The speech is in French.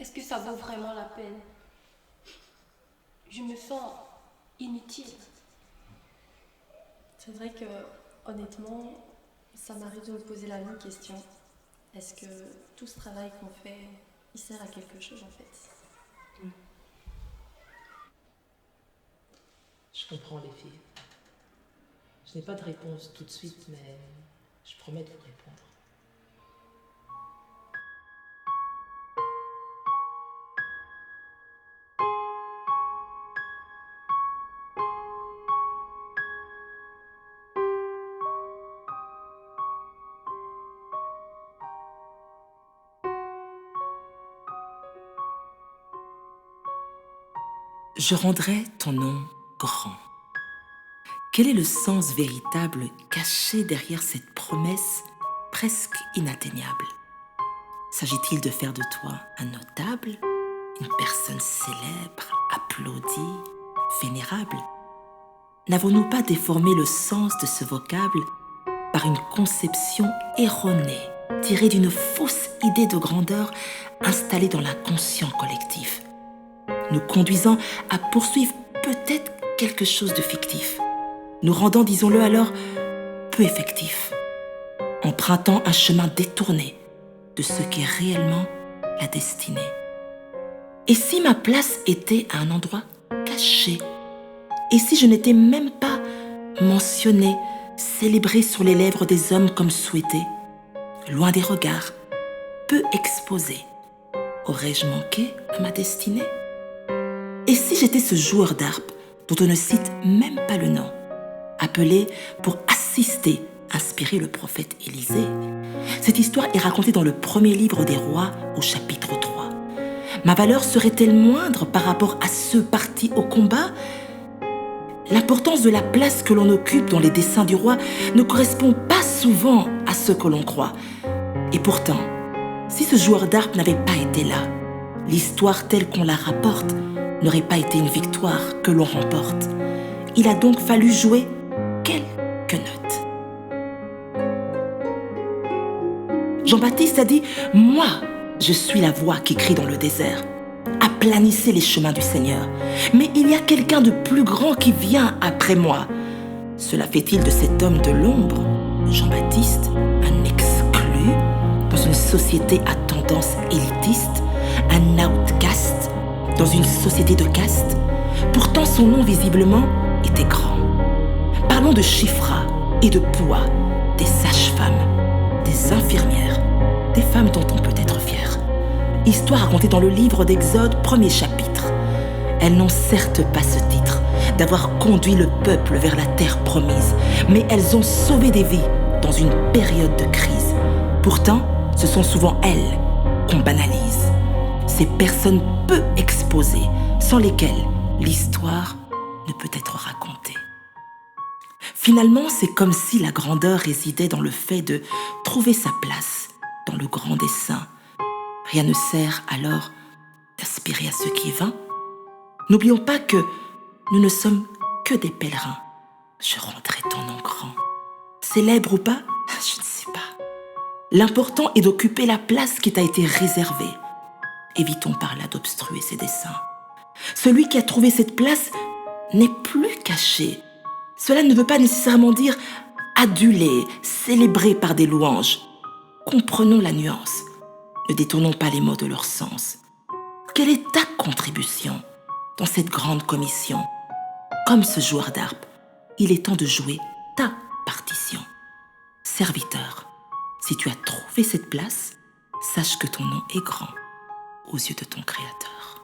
est-ce que ça vaut vraiment la peine? Je me sens inutile. C'est vrai que, honnêtement, ça m'arrive de me poser la même question. Est-ce que tout ce travail qu'on fait, il sert à quelque chose en fait? Je comprends les filles. Je n'ai pas de réponse tout de suite, mais je promets de vous répondre. Je rendrai ton nom grand. Quel est le sens véritable caché derrière cette promesse presque inatteignable? S'agit-il de faire de toi un notable, une personne célèbre, applaudie, vénérable? N'avons-nous pas déformé le sens de ce vocable par une conception erronée, tirée d'une fausse idée de grandeur installée dans l'inconscient collectif, nous conduisant à poursuivre peut-être quelque chose de fictif, nous rendant, disons-le alors, peu effectifs, empruntant un chemin détourné de ce qu'est réellement la destinée. Et si ma place était à un endroit caché? Et si je n'étais même pas mentionnée, célébrée sur les lèvres des hommes comme souhaité, loin des regards, peu exposée, aurais-je manqué à ma destinée? Et si j'étais ce joueur d'harpe dont on ne cite même pas le nom, appelé pour assister, inspirer le prophète Élisée? Cette histoire est racontée dans le premier livre des rois au chapitre 3. Ma valeur serait-elle moindre par rapport à ceux partis au combat? L'importance de la place que l'on occupe dans les desseins du roi ne correspond pas souvent à ce que l'on croit. Et pourtant, si ce joueur d'harpe n'avait pas été là, l'histoire telle qu'on la rapporte n'aurait pas été une victoire que l'on remporte. Il a donc fallu jouer quelques notes. Jean-Baptiste a dit « Moi, je suis la voix qui crie dans le désert. Aplanissez les chemins du Seigneur. Mais il y a quelqu'un de plus grand qui vient après moi. » Cela fait-il de cet homme de l'ombre, Jean-Baptiste, un exclu dans une société à tendance élitiste, un outcast dans une société de caste? Pourtant, son nom visiblement était grand. Parlons de Shifra et de Poua, des sages-femmes, des infirmières, des femmes dont on peut être fier. Histoire racontée dans le livre d'Exode, premier chapitre. Elles n'ont certes pas ce titre d'avoir conduit le peuple vers la terre promise, mais elles ont sauvé des vies dans une période de crise. Pourtant, ce sont souvent elles qu'on banalise. Ces personnes peu exposées, sans lesquelles l'histoire ne peut être racontée. Finalement, c'est comme si la grandeur résidait dans le fait de trouver sa place dans le grand dessein. Rien ne sert alors d'aspirer à ce qui est vain. N'oublions pas que nous ne sommes que des pèlerins. Je rendrai ton nom grand. Célèbre ou pas, je ne sais pas. L'important est d'occuper la place qui t'a été réservée. Évitons par là d'obstruer ses desseins. Celui qui a trouvé cette place n'est plus caché. Cela ne veut pas nécessairement dire adulé, célébré par des louanges. Comprenons la nuance. Ne détournons pas les mots de leur sens. Quelle est ta contribution dans cette grande commission? Comme ce joueur d'harpe, il est temps de jouer ta partition. Serviteur, si tu as trouvé cette place, sache que ton nom est grand aux yeux de ton Créateur.